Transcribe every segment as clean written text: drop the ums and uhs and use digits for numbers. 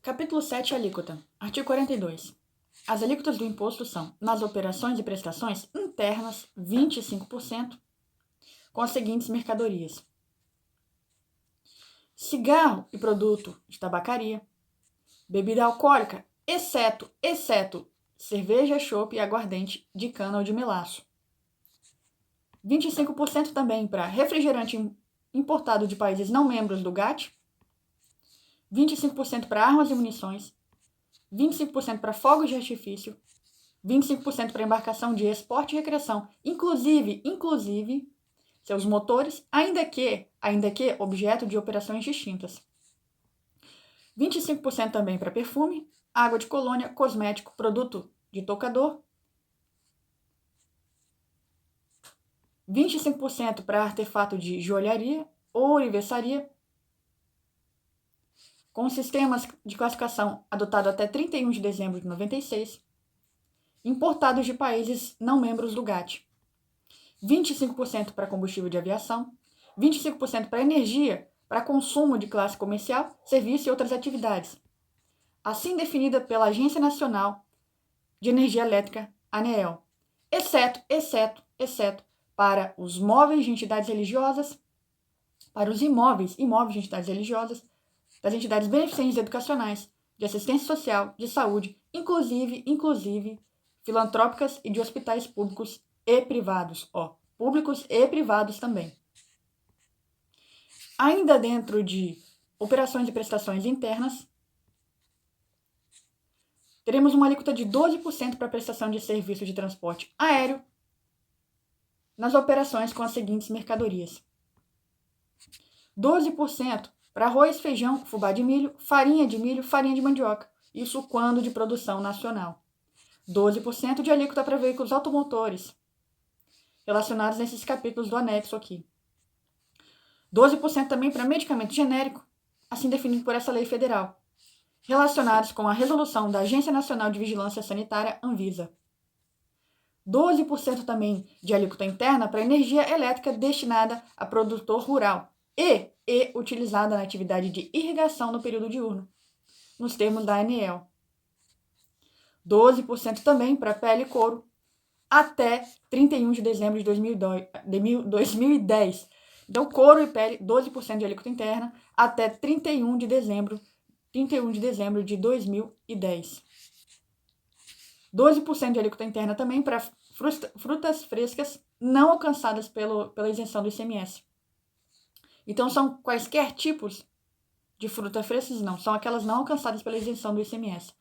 Capítulo 7, alíquota. Artigo 42. As alíquotas do imposto são, nas operações e prestações internas, 25%, com as seguintes mercadorias: cigarro e produto de tabacaria, bebida alcoólica, exceto cerveja, chopp e aguardente de cana ou de melaço. 25% também para refrigerante importado de países não membros do GATT, 25% para armas e munições, 25% para fogos de artifício, 25% para embarcação de esporte e recreação, inclusive seus motores, ainda que objeto de operações distintas. 25% também para perfume, água de colônia, cosmético, produto de tocador. 25% para artefato de joalharia ou ourivesaria, com sistemas de classificação adotado até 31 de dezembro de 96, importados de países não membros do GATT. 25% para combustível de aviação, 25% para energia, para consumo de classe comercial, serviço e outras atividades, assim definida pela Agência Nacional de Energia Elétrica, ANEEL, exceto para os móveis de entidades religiosas, para os imóveis de entidades religiosas, das entidades beneficentes educacionais, de assistência social, de saúde, inclusive filantrópicas e de hospitais públicos e privados, públicos e privados também. Ainda dentro de operações e prestações internas, teremos uma alíquota de 12% para a prestação de serviço de transporte aéreo nas operações com as seguintes mercadorias: 12% para arroz, feijão, fubá de milho, farinha de mandioca, isso quando de produção nacional. 12% de alíquota para veículos automotores, relacionados nesses capítulos do anexo aqui. 12% também para medicamento genérico, assim definido por essa lei federal, relacionados com a resolução da Agência Nacional de Vigilância Sanitária, Anvisa. 12% também de alíquota interna para energia elétrica destinada a produtor rural e utilizada na atividade de irrigação no período diurno, nos termos da ANEEL. 12% também para pele e couro até 31 de dezembro de 2010. Então, couro e pele, 12% de alíquota interna até 31 de dezembro de 2010. 12% de alíquota interna também para frutas frescas não alcançadas pela isenção do ICMS. Então, são quaisquer tipos de frutas frescas? Não, são aquelas não alcançadas pela isenção do ICMS.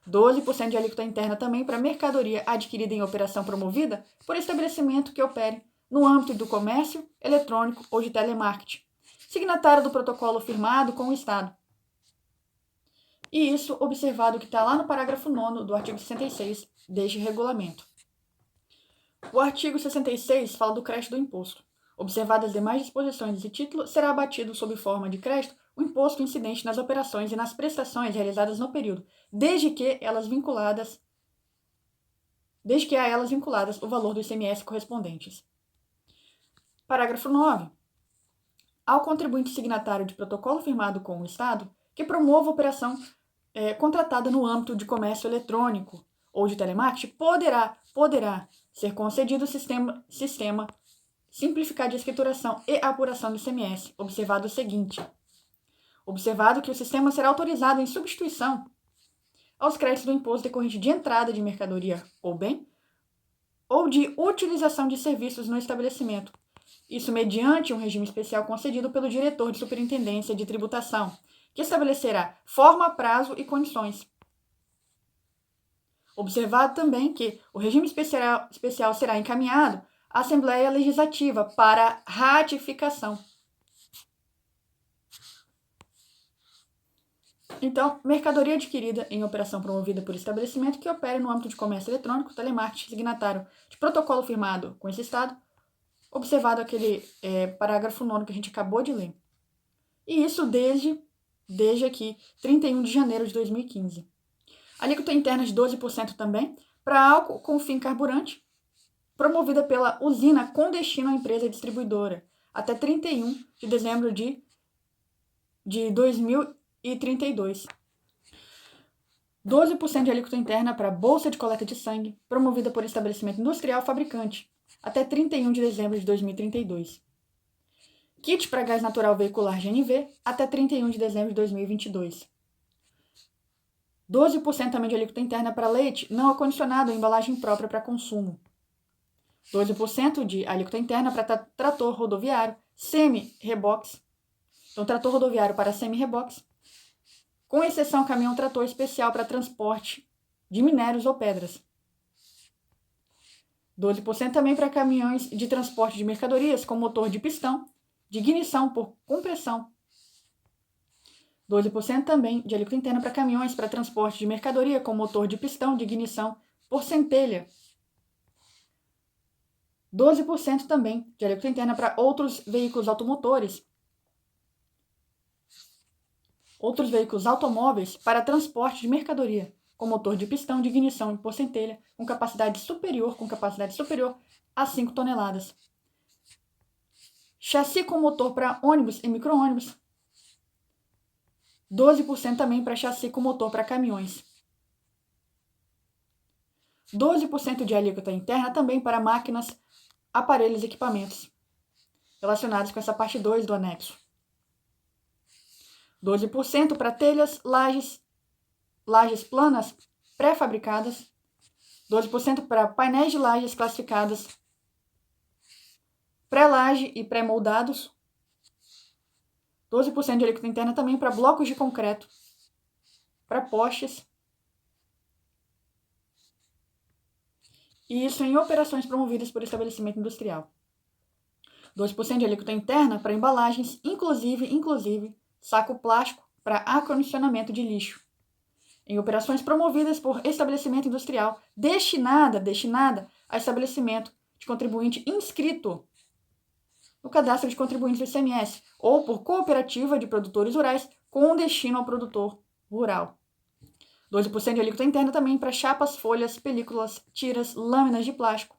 12% de alíquota interna também para mercadoria adquirida em operação promovida por estabelecimento que opere no âmbito do comércio eletrônico ou de telemarketing, signatário do protocolo firmado com o Estado. E isso observado que está lá no parágrafo 9º do artigo 66 deste regulamento. O artigo 66 fala do crédito do imposto. Observadas as demais disposições desse título, será abatido sob forma de crédito o imposto incidente nas operações e nas prestações realizadas no período, desde que a elas vinculadas o valor do ICMS correspondentes. Parágrafo 9. Ao contribuinte signatário de protocolo firmado com o Estado que promova operação contratada no âmbito de comércio eletrônico ou de telemarketing, poderá ser concedido o sistema simplificado de escrituração e apuração do ICMS, observado o seguinte: observado que o sistema será autorizado em substituição aos créditos do imposto decorrente de entrada de mercadoria ou bem, ou de utilização de serviços no estabelecimento, isso mediante um regime especial concedido pelo diretor de superintendência de tributação, que estabelecerá forma, prazo e condições. Observado também que o regime especial será encaminhado à Assembleia Legislativa para ratificação. Então, mercadoria adquirida em operação promovida por estabelecimento que opere no âmbito de comércio eletrônico, telemarketing, signatário de protocolo firmado com esse Estado, observado aquele parágrafo 9º que a gente acabou de ler. E isso desde aqui, 31 de janeiro de 2015. Alíquota interna de 12% também para álcool com fim carburante, promovida pela usina com destino à empresa distribuidora, até 31 de dezembro de 2032. 12% de alíquota interna para bolsa de coleta de sangue, promovida por estabelecimento industrial fabricante, até 31 de dezembro de 2032. Kit para gás natural veicular GNV, até 31 de dezembro de 2022. 12% também de alíquota interna para leite não acondicionado em embalagem própria para consumo. 12% de alíquota interna para trator rodoviário semi-rebox. Então, trator rodoviário para semi-rebox, com exceção caminhão-trator especial para transporte de minérios ou pedras. 12% também para caminhões de transporte de mercadorias com motor de pistão, de ignição por compressão. 12% também de alíquota interna para caminhões para transporte de mercadoria com motor de pistão de ignição por centelha. 12% também de alíquota interna para outros veículos automotores. Outros veículos automóveis para transporte de mercadoria com motor de pistão de ignição por centelha com capacidade superior a 5 toneladas. Chassi com motor para ônibus e micro-ônibus. 12% também para chassi com motor para caminhões. 12% de alíquota interna também para máquinas, aparelhos e equipamentos relacionados com essa parte 2 do anexo. 12% para telhas, lajes planas pré-fabricadas. 12% para painéis de lajes classificadas pré-laje e pré-moldados. 12% de alíquota interna também para blocos de concreto, para postes. E isso em operações promovidas por estabelecimento industrial. 12% de alíquota interna para embalagens, inclusive saco plástico para acondicionamento de lixo. Em operações promovidas por estabelecimento industrial destinada a estabelecimento de contribuinte inscrito no cadastro de contribuintes do ICMS ou por cooperativa de produtores rurais com destino ao produtor rural. 12% de alíquota interna também para chapas, folhas, películas, tiras, lâminas de plástico.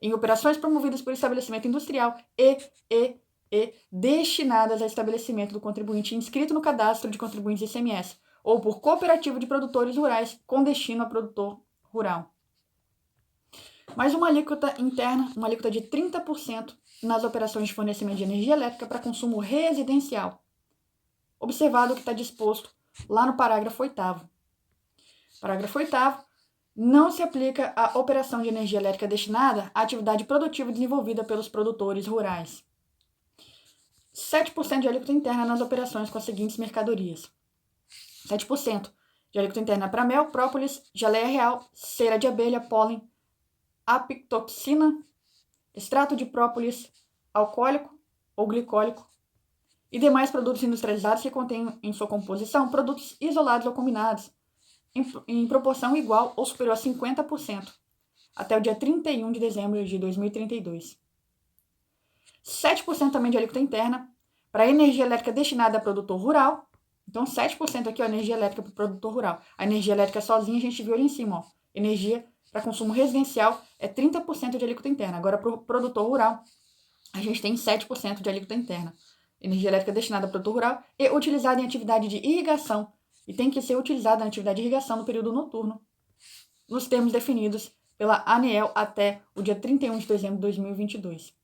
Em operações promovidas por estabelecimento industrial e destinadas a estabelecimento do contribuinte inscrito no cadastro de contribuintes do ICMS ou por cooperativa de produtores rurais com destino a produtor rural. Mais uma alíquota interna, uma alíquota de 30% nas operações de fornecimento de energia elétrica para consumo residencial. Observado o que está disposto lá no parágrafo 8º. Parágrafo 8º. Não se aplica a operação de energia elétrica destinada à atividade produtiva desenvolvida pelos produtores rurais. 7% de alíquota interna nas operações com as seguintes mercadorias. 7% de alíquota interna para mel, própolis, geleia real, cera de abelha, pólen, apitoxina, extrato de própolis alcoólico ou glicólico e demais produtos industrializados que contêm em sua composição produtos isolados ou combinados em proporção igual ou superior a 50% até o dia 31 de dezembro de 2032. 7% também de alíquota interna para energia elétrica destinada a produtor rural. Então, 7% aqui, ó, energia elétrica para o produtor rural. A energia elétrica sozinha a gente viu ali em cima, ó. Energia para consumo residencial é 30% de alíquota interna. Agora, para o produtor rural, a gente tem 7% de alíquota interna. Energia elétrica destinada a produtor rural e utilizada em atividade de irrigação. E tem que ser utilizada na atividade de irrigação no período noturno, nos termos definidos pela ANEEL até o dia 31 de dezembro de 2022.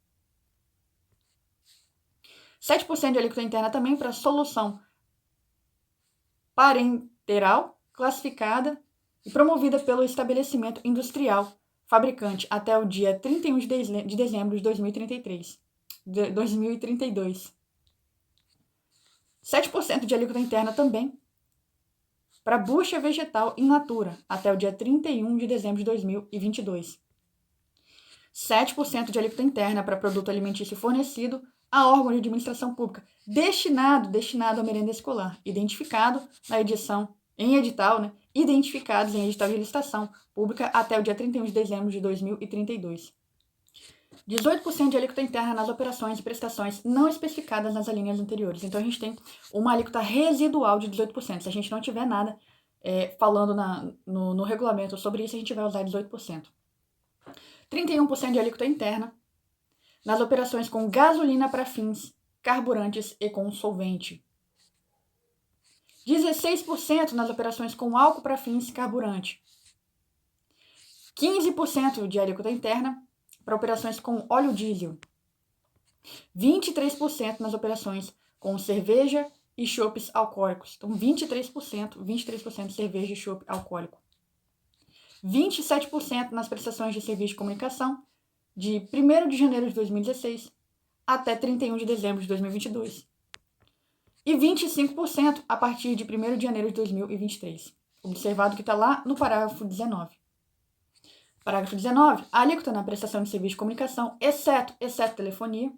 7% de alíquota interna também para solução parenteral, classificada e promovida pelo estabelecimento industrial fabricante até o dia 31 de dezembro de 2032. 7% de alíquota interna também para bucha vegetal in natura até o dia 31 de dezembro de 2022. 7% de alíquota interna para produto alimentício fornecido a órgão de administração pública destinado à merenda escolar, identificado em edital, né? Identificados em edital de licitação pública até o dia 31 de dezembro de 2032. 18% de alíquota interna nas operações e prestações não especificadas nas alíneas anteriores. Então, a gente tem uma alíquota residual de 18%. Se a gente não tiver nada falando no regulamento sobre isso, a gente vai usar 18%. 31% de alíquota interna nas operações com gasolina para fins carburantes e com solvente. 16% nas operações com álcool para fins carburante. 15% de alíquota interna para operações com óleo diesel. 23% nas operações com cerveja e chopes alcoólicos. Então, 23% de cerveja e chopp alcoólico. 27% nas prestações de serviço de comunicação de 1º de janeiro de 2016 até 31 de dezembro de 2022. E 25% a partir de 1º de janeiro de 2023. Observado que está lá no parágrafo 19. Parágrafo 19. A alíquota na prestação de serviço de comunicação, exceto telefonia,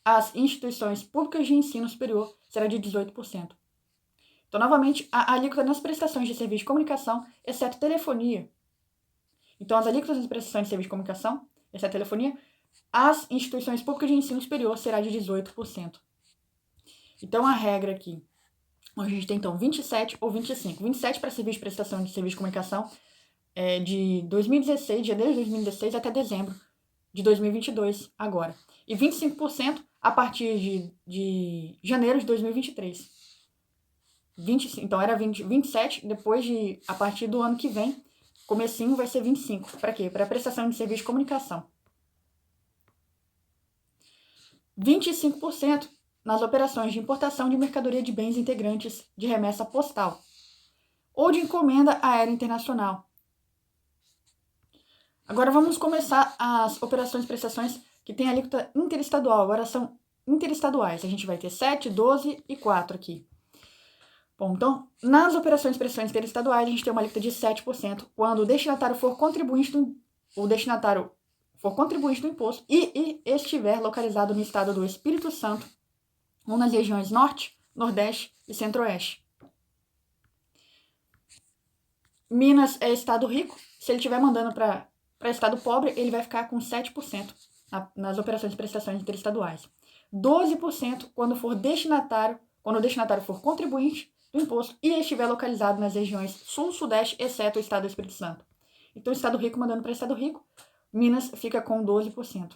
as instituições públicas de ensino superior será de 18%. Então, novamente, a alíquota nas prestações de serviço de comunicação, exceto telefonia. Então, as alíquotas nas prestações de serviço de comunicação, exceto telefonia, as instituições públicas de ensino superior será de 18%. Então, a regra aqui, a gente tem, então, 27 ou 25. 27 para serviço de prestação de serviço de comunicação de 2016, de janeiro de 2016 até dezembro de 2022, agora. E 25% a partir de janeiro de 2023. 25, então, era 27, depois a partir do ano que vem, comecinho vai ser 25. Para quê? Para prestação de serviço de comunicação. 25% nas operações de importação de mercadoria de bens integrantes de remessa postal ou de encomenda aérea internacional. Agora vamos começar as operações e prestações que têm alíquota interestadual. Agora são interestaduais. A gente vai ter 7, 12 e 4 aqui. Bom, então, nas operações e prestações interestaduais, a gente tem uma alíquota de 7% quando o destinatário for contribuinte do imposto e estiver localizado no estado do Espírito Santo ou nas regiões Norte, Nordeste e Centro-Oeste. Minas é estado rico. Se ele estiver mandando para estado pobre, ele vai ficar com 7% nas operações de prestações interestaduais. 12% quando o destinatário for contribuinte do imposto e estiver localizado nas regiões Sul, Sudeste, exceto o estado do Espírito Santo. Então, estado rico mandando para estado rico, Minas fica com 12%.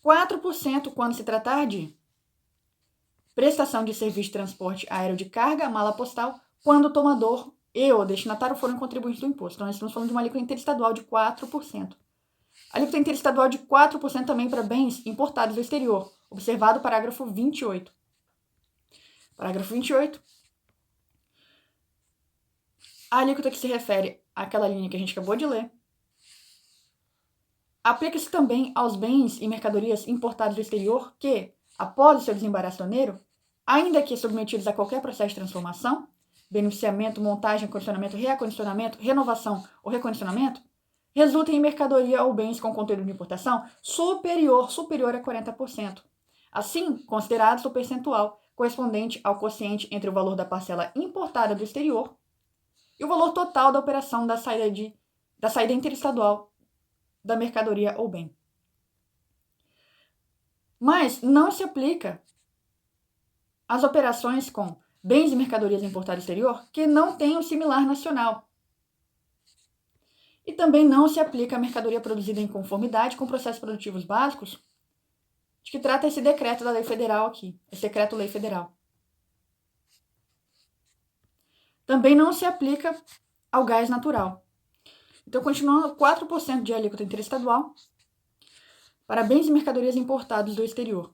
4% quando se tratar de prestação de serviço de transporte aéreo de carga, mala postal, quando o tomador e o destinatário forem contribuintes do imposto. Então, nós estamos falando de uma alíquota interestadual de 4%. A alíquota interestadual de 4% também para bens importados do exterior, observado o parágrafo 28. Parágrafo 28. A alíquota que se refere àquela linha que a gente acabou de ler aplica-se também aos bens e mercadorias importados do exterior que, após o seu desembaraço aduaneiro, ainda que submetidos a qualquer processo de transformação, beneficiamento, montagem, acondicionamento, reacondicionamento, renovação ou recondicionamento, resultem em mercadoria ou bens com conteúdo de importação superior a 40%. Assim, considerados o percentual correspondente ao quociente entre o valor da parcela importada do exterior e o valor total da operação da saída interestadual da mercadoria ou bem. Mas não se aplica às operações com bens e mercadorias importadas do exterior que não tenham similar nacional. E também não se aplica à mercadoria produzida em conformidade com processos produtivos básicos, de que trata esse decreto da lei federal aqui, esse decreto-lei federal. Também não se aplica ao gás natural. Então, continuando 4% de alíquota interestadual para bens e mercadorias importados do exterior.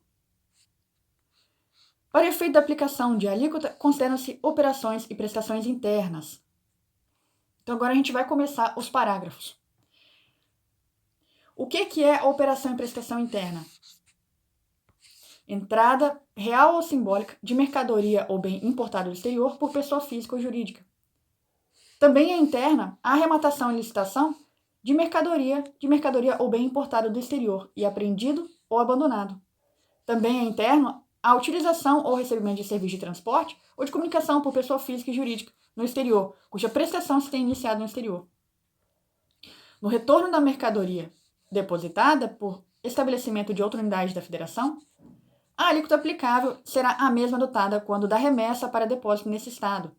Para efeito da aplicação de alíquota, consideram-se operações e prestações internas. Então, agora a gente vai começar os parágrafos. O que é operação e prestação interna? Entrada real ou simbólica de mercadoria ou bem importado do exterior por pessoa física ou jurídica. Também é interna a arrematação e licitação de mercadoria ou bem importado do exterior e apreendido ou abandonado. Também é interno a utilização ou recebimento de serviço de transporte ou de comunicação por pessoa física e jurídica no exterior, cuja prestação se tem iniciado no exterior. No retorno da mercadoria depositada por estabelecimento de outra unidade da federação, a alíquota aplicável será a mesma adotada quando da remessa para depósito nesse estado.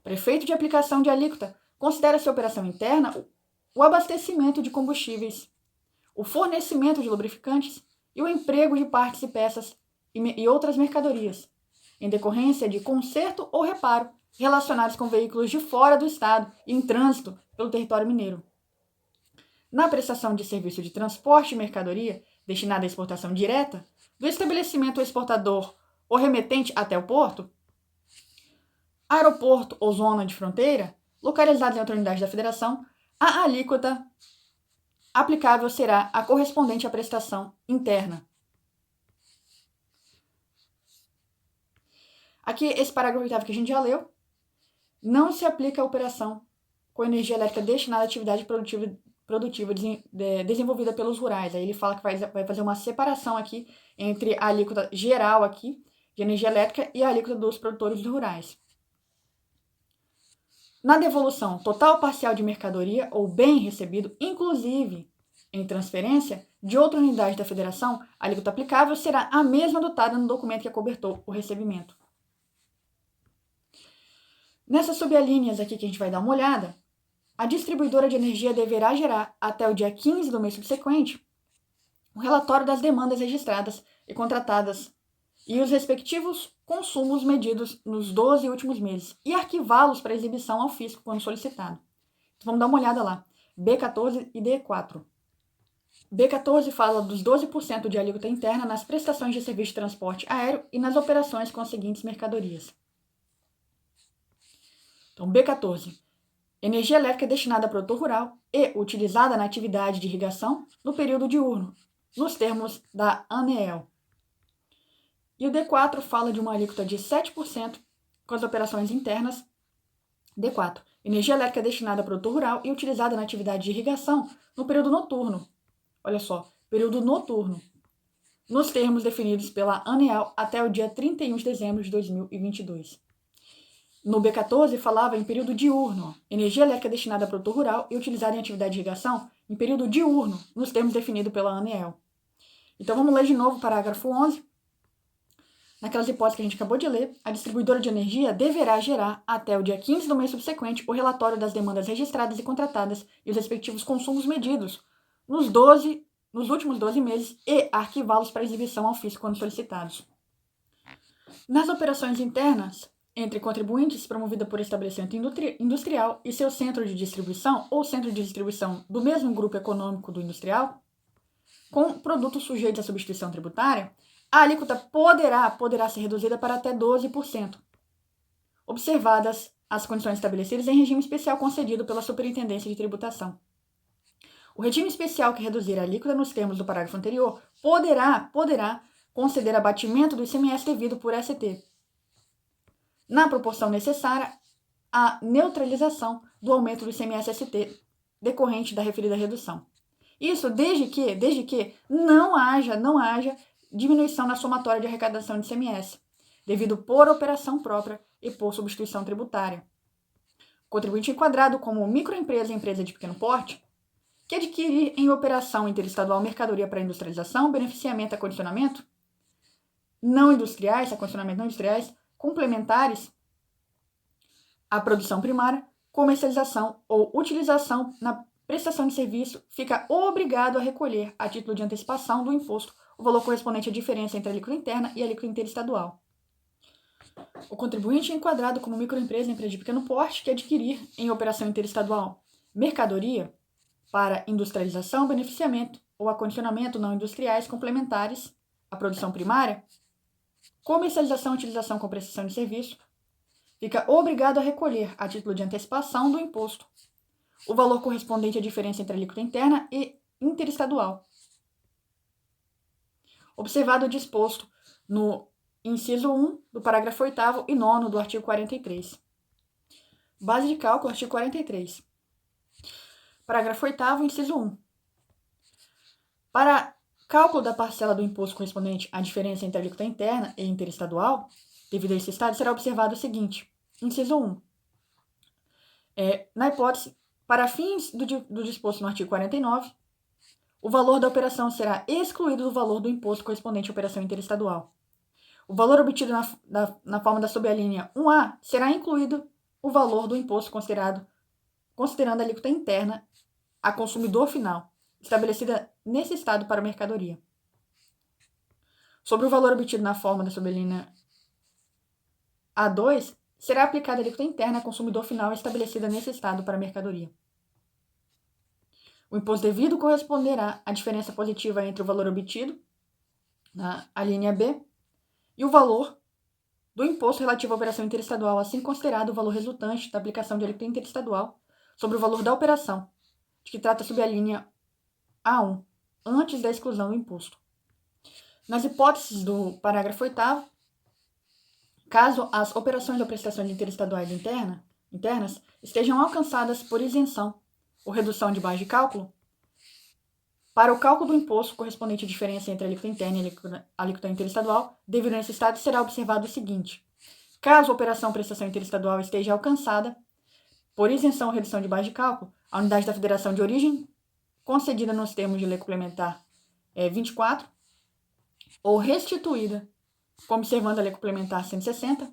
Para efeito de aplicação de alíquota, considera-se operação interna o abastecimento de combustíveis, o fornecimento de lubrificantes e o emprego de partes e peças e outras mercadorias, em decorrência de conserto ou reparo relacionados com veículos de fora do estado e em trânsito pelo território mineiro. Na prestação de serviço de transporte de mercadoria destinada à exportação direta, do estabelecimento exportador ou remetente até o porto, aeroporto ou zona de fronteira, localizados em outra unidade da federação, a alíquota aplicável será a correspondente à prestação interna. Aqui, esse parágrafo oitavo que a gente já leu, não se aplica a operação com energia elétrica destinada à atividade produtiva desenvolvida pelos rurais. Aí ele fala que vai fazer uma separação aqui entre a alíquota geral aqui de energia elétrica e a alíquota dos produtores rurais. Na devolução total ou parcial de mercadoria ou bem recebido, inclusive em transferência de outra unidade da federação, a alíquota aplicável será a mesma adotada no documento que acobertou o recebimento. Nessas subalíneas aqui que a gente vai dar uma olhada, a distribuidora de energia deverá gerar, até o dia 15 do mês subsequente, um relatório das demandas registradas e contratadas e os respectivos consumos medidos nos 12 últimos meses e arquivá-los para exibição ao fisco quando solicitado. Então, vamos dar uma olhada lá. B14 e D4. B14 fala dos 12% de alíquota interna nas prestações de serviço de transporte aéreo e nas operações com as seguintes mercadorias. Então, B14. Energia elétrica destinada a produtor rural e utilizada na atividade de irrigação no período diurno, nos termos da ANEEL. E o D4 fala de uma alíquota de 7% com as operações internas. D4. Energia elétrica destinada a produtor rural e utilizada na atividade de irrigação no período noturno. Olha só, período noturno, nos termos definidos pela ANEEL até o dia 31 de dezembro de 2022. No B14 falava em período diurno, energia elétrica destinada a produtor rural e utilizada em atividade de irrigação em período diurno, nos termos definidos pela ANEEL. Então vamos ler de novo o parágrafo 11. Naquelas hipóteses que a gente acabou de ler, a distribuidora de energia deverá gerar, até o dia 15 do mês subsequente, o relatório das demandas registradas e contratadas e os respectivos consumos medidos nos últimos 12 meses e arquivá-los para exibição ao fisco quando solicitados. Nas operações internas, entre contribuintes promovida por estabelecimento industrial e seu centro de distribuição ou centro de distribuição do mesmo grupo econômico do industrial, com produtos sujeitos à substituição tributária, a alíquota poderá ser reduzida para até 12%, observadas as condições estabelecidas em regime especial concedido pela Superintendência de Tributação. O regime especial que reduzir a alíquota nos termos do parágrafo anterior poderá conceder abatimento do ICMS devido por ST, na proporção necessária à neutralização do aumento do ICMS-ST decorrente da referida redução. Isso desde que não haja diminuição na somatória de arrecadação de ICMS, devido por operação própria e por substituição tributária. O contribuinte enquadrado como microempresa e empresa de pequeno porte, que adquirir em operação interestadual mercadoria para industrialização, beneficiamento e acondicionamento não industriais, complementares à produção primária, comercialização ou utilização na prestação de serviço, fica obrigado a recolher, a título de antecipação do imposto, o valor correspondente à diferença entre a alíquota interna e a alíquota interestadual. O contribuinte enquadrado como microempresa e empresa de pequeno porte que adquirir em operação interestadual mercadoria para industrialização, beneficiamento ou acondicionamento não industriais complementares à produção primária, comercialização e utilização com prestação de serviço, fica obrigado a recolher, a título de antecipação do imposto, o valor correspondente à diferença entre a alíquota interna e interestadual, observado o disposto no inciso 1 do parágrafo 8º e 9º do artigo 43. Base de cálculo, artigo 43. Parágrafo 8º, inciso 1. Para cálculo da parcela do imposto correspondente à diferença entre a alíquota interna e interestadual, devido a esse estado, será observado o seguinte. Inciso 1. Na hipótese, para fins do disposto no artigo 49, o valor da operação será excluído do valor do imposto correspondente à operação interestadual. O valor obtido na forma da subalínea 1A será incluído o valor do imposto considerando a alíquota interna a consumidor final, estabelecida nesse estado para a mercadoria. Sobre o valor obtido na forma da sublinha A2, será aplicada a alíquota interna ao consumidor final estabelecida nesse estado para a mercadoria. O imposto devido corresponderá à diferença positiva entre o valor obtido, a linha B, e o valor do imposto relativo à operação interestadual, assim considerado o valor resultante da aplicação de alíquota interestadual sobre o valor da operação, de que trata sob a linha A1, antes da exclusão do imposto. Nas hipóteses do parágrafo 8º, caso as operações ou prestações interestaduais internas estejam alcançadas por isenção ou redução de base de cálculo, para o cálculo do imposto correspondente à diferença entre a alíquota interna e a alíquota interestadual, devido nesse estado, será observado o seguinte: caso a operação ou prestação interestadual esteja alcançada por isenção ou redução de base de cálculo, a unidade da federação de origem concedida nos termos de Lei Complementar 24 ou restituída, observando a Lei Complementar 160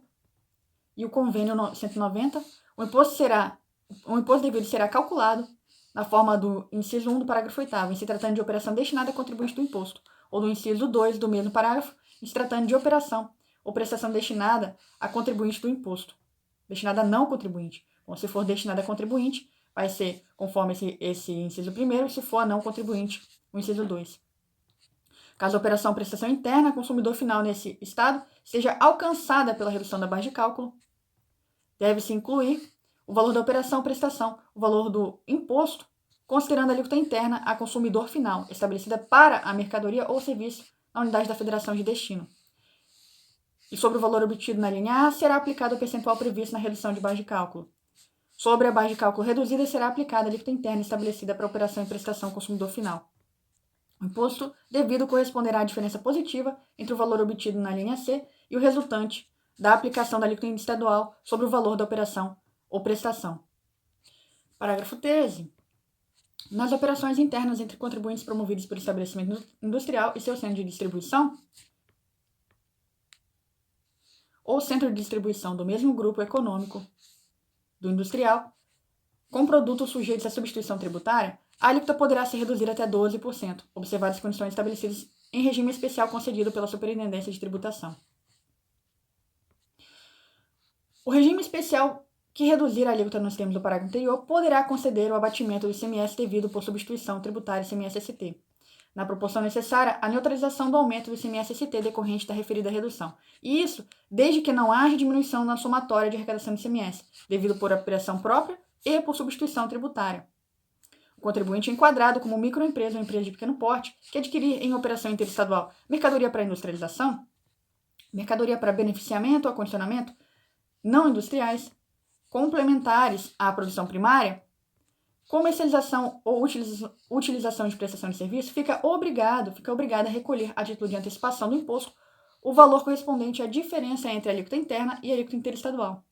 e o Convênio 190, o imposto devido será calculado na forma do inciso 1 do parágrafo 8º, em se tratando de operação destinada a contribuinte do imposto, ou do inciso 2 do mesmo parágrafo, em se tratando de operação ou prestação destinada a contribuinte do imposto, destinada a não contribuinte. Bom, se for destinada a contribuinte, vai ser conforme esse inciso 1º, se for a não contribuinte, o inciso 2. Caso a operação ou prestação interna, consumidor final nesse estado seja alcançada pela redução da base de cálculo, deve-se incluir o valor da operação ou prestação, o valor do imposto, considerando a alíquota interna a consumidor final, estabelecida para a mercadoria ou serviço na unidade da federação de destino. E sobre o valor obtido na linha A, será aplicado o percentual previsto na redução de base de cálculo. Sobre a base de cálculo reduzida, será aplicada a alíquota interna estabelecida para a operação e prestação ao consumidor final. O imposto devido corresponderá à diferença positiva entre o valor obtido na linha C e o resultante da aplicação da alíquota estadual sobre o valor da operação ou prestação. Parágrafo 13. Nas operações internas entre contribuintes promovidos por estabelecimento industrial e seu centro de distribuição, ou centro de distribuição do mesmo grupo econômico do industrial, com produtos sujeitos à substituição tributária, a alíquota poderá ser reduzida até 12%, observadas as condições estabelecidas em regime especial concedido pela Superintendência de Tributação. O regime especial que reduzir a alíquota nos termos do parágrafo anterior poderá conceder o abatimento do ICMS devido por substituição tributária ICMS-ST, na proporção necessária à neutralização do aumento do ICMS-ST decorrente da referida redução. E isso desde que não haja diminuição na somatória de arrecadação do ICMS, devido por operação própria e por substituição tributária. O contribuinte enquadrado como microempresa ou empresa de pequeno porte que adquirir em operação interestadual mercadoria para industrialização, mercadoria para beneficiamento ou acondicionamento, não industriais, complementares à produção primária, comercialização ou utilização de prestação de serviço, fica obrigado a recolher a título de antecipação do imposto o valor correspondente à diferença entre a alíquota interna e a alíquota interestadual.